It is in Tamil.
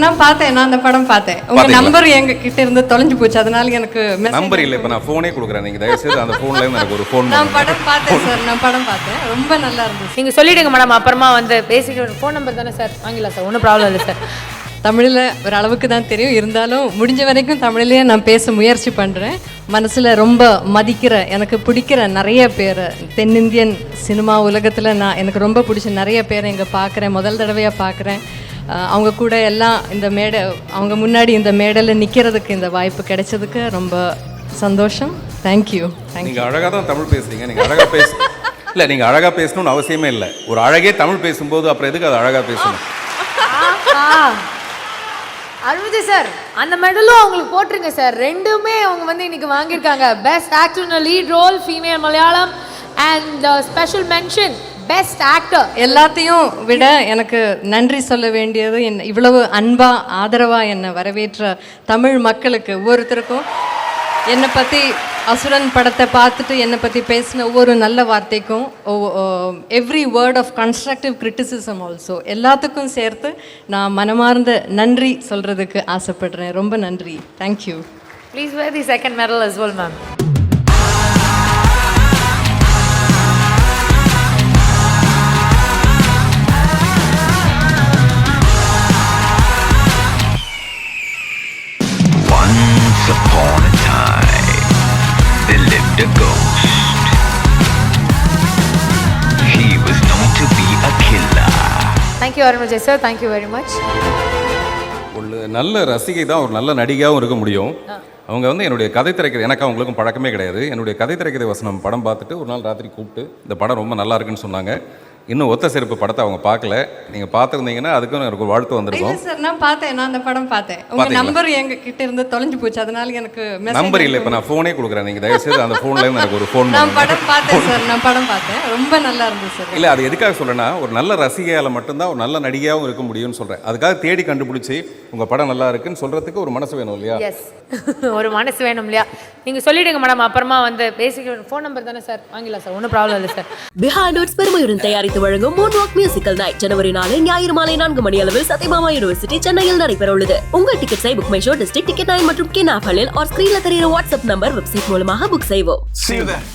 நான் பார்த்தேன், நான் அந்த படம் பார்த்தேன். உங்க நம்பர் எங்க கிட்ட இருந்து தொலைஞ்சு போச்சு, அதனால எனக்கு நம்பர் இல்லை. இப்போ நான் ஃபோனே கொடுக்குறேன், நீங்கள் தயவுசெய்து அந்த ஃபோன்ல இருந்து எனக்கு ஒரு ஃபோன். நான் படம் பார்த்தேன் சார், நான் படம் பார்த்தேன், ரொம்ப நல்லா இருந்துச்சு. நீங்க சொல்லிடுங்க மேடம், அப்புறமா வந்து பேசிட்டு ஒரு ஃபோன் நம்பர் தானே சார் வாங்கிடலாம் சார், ஒன்றும் ப்ராப்ளம் இல்லை சார். தமிழில் ஒரு அளவுக்கு தான் தெரியும், இருந்தாலும் முடிஞ்ச வரைக்கும் தமிழ்லேயே நான் பேச முயற்சி பண்ணுறேன். மனசில் ரொம்ப மதிக்கிற, எனக்கு பிடிக்கிற நிறைய பேர் தென்னிந்தியன் சினிமா உலகத்தில் எனக்கு ரொம்ப பிடிச்ச நிறைய பேரை இங்கே பார்க்குறேன், முதல் தடவையாக பார்க்குறேன். அவங்க கூட எல்லாம் இந்த மேடை, அவங்க முன்னாடி இந்த மேடையில் நிற்கிறதுக்கு இந்த வாய்ப்பு கிடைச்சதுக்கு ரொம்ப சந்தோஷம். தேங்க்யூ. நீங்கள் அழகாக தான் தமிழ் பேசுறீங்க, நீங்கள் அழகாக இல்லை, நீங்கள் அழகாக பேசணும்னு அவசியமே இல்லை. ஒரு அழகே தமிழ் பேசும்போது அப்புறம் எதுக்கு அது அழகாக பேசணும்? அருள்ஜி சார், அந்த மெடலும் அவங்களுக்கு போட்டுருங்க சார். ரெண்டுமே அவங்க வந்து இன்னைக்கு வாங்கியிருக்காங்க. Best actor in lead role female Malayalam and special mention best actor. எல்லாத்தையும் விட எனக்கு நன்றி சொல்ல வேண்டியது இவ்வளவு அன்பா ஆதரவா என்னை வரவேற்ற தமிழ் மக்களுக்கு ஒவ்வொருத்தருக்கும். என்னை பற்றி அசுரன் படத்தை பார்த்துட்டு என்னை பற்றி பேசின ஒவ்வொரு நல்ல வார்த்தைக்கும், every word of constructive criticism also, எல்லாத்துக்கும் சேர்த்து நான் மனமார்ந்த நன்றி சொல்கிறதுக்கு ஆசைப்படுறேன். ரொம்ப நன்றி. Thank you. Please wear the second medal as well ma'am. Once upon a time, there lived a ghost. He was known to be a killer. Thank you Arulji sir, thank you very much. ஒரு நல்ல ரசிகை தான் ஒரு நல்ல நடிகையாகவும் இருக்க முடியும். அவங்க வந்து என்னுடைய கதை திரைக்கதை, எனக்கு அவங்களுக்கும் பழக்கமே கிடையாது. என்னுடைய கதை திரைக்கதை வசனம் படம் பார்த்துட்டு ஒரு நாள் ராத்திரி கூப்பிட்டு இந்த படம் ரொம்ப நல்லா இருக்குன்னு சொன்னாங்க. இன்னும் ஒத்த செருப்பு படத்தை அவங்க பார்க்கல. நீங்கள் பார்த்துருந்தீங்கன்னா அதுக்கும் எனக்கு ஒரு வாழ்த்து வந்திருக்கும். சார் நான் பார்த்தேன், நான் அந்த படம் பார்த்தேன். உங்க நம்பர் எங்க கிட்ட இருந்து தொலைஞ்சு போச்சு, அதனால எனக்கு நம்பர் இல்லை. இப்போ நான் ஃபோனே கொடுக்குறேன், நீங்கள் தயவுசெய்து அந்த ஃபோன்ல இருந்து எனக்கு ஒரு ஃபோன். நான் படம் பார்த்தேன் சார், நான் படம் பார்த்தேன், ரொம்ப நல்லா இருந்துச்சு சார். இல்லை, அது எதுக்காக சொல்கிறேன்னா, ஒரு நல்ல ரசிகையால் மட்டும்தான் ஒரு நல்ல நடிகையாகவும் இருக்க முடியும்னு சொல்கிறேன். அதுக்காக தேடி கண்டுபிடிச்சி உங்கள் படம் நல்லா இருக்குன்னு சொல்கிறதுக்கு ஒரு மனசு வேணும் இல்லையா? எஸ், ஒரு மனசு வேணும் இல்லையா? நீங்கள் சொல்லிடுங்க மேடம், அப்புறமா வந்து பேசிட்டு ஒரு ஃபோன் நம்பர் தானே சார் வாங்கிடலாம் சார், ஒன்றும் ப்ராப்ளம் இல்லை சார். பிஹைண்ட் நோட்ஸ் பெருமையுடன் தயாரித்து வழங்கும் மூன்வாக் மியூசிக்கல் நைட் ஜனவரி 4 ஞாயிறு மாலை 4 மணி அளவில் சத்யபாமா யூனிவர்சிட்டி சென்னையில் நடைபெற உள்ளது. உங்கள் டிக்கெட்ஸை book my show district ticket 9 மற்றும் கின் ஆஃபலில் ஸ்கிரீன்ல தெரிகிற வாட்ஸ்அப் நம்பர் வெப்சைட் மூலமாக புக் செய்வோம். See you there.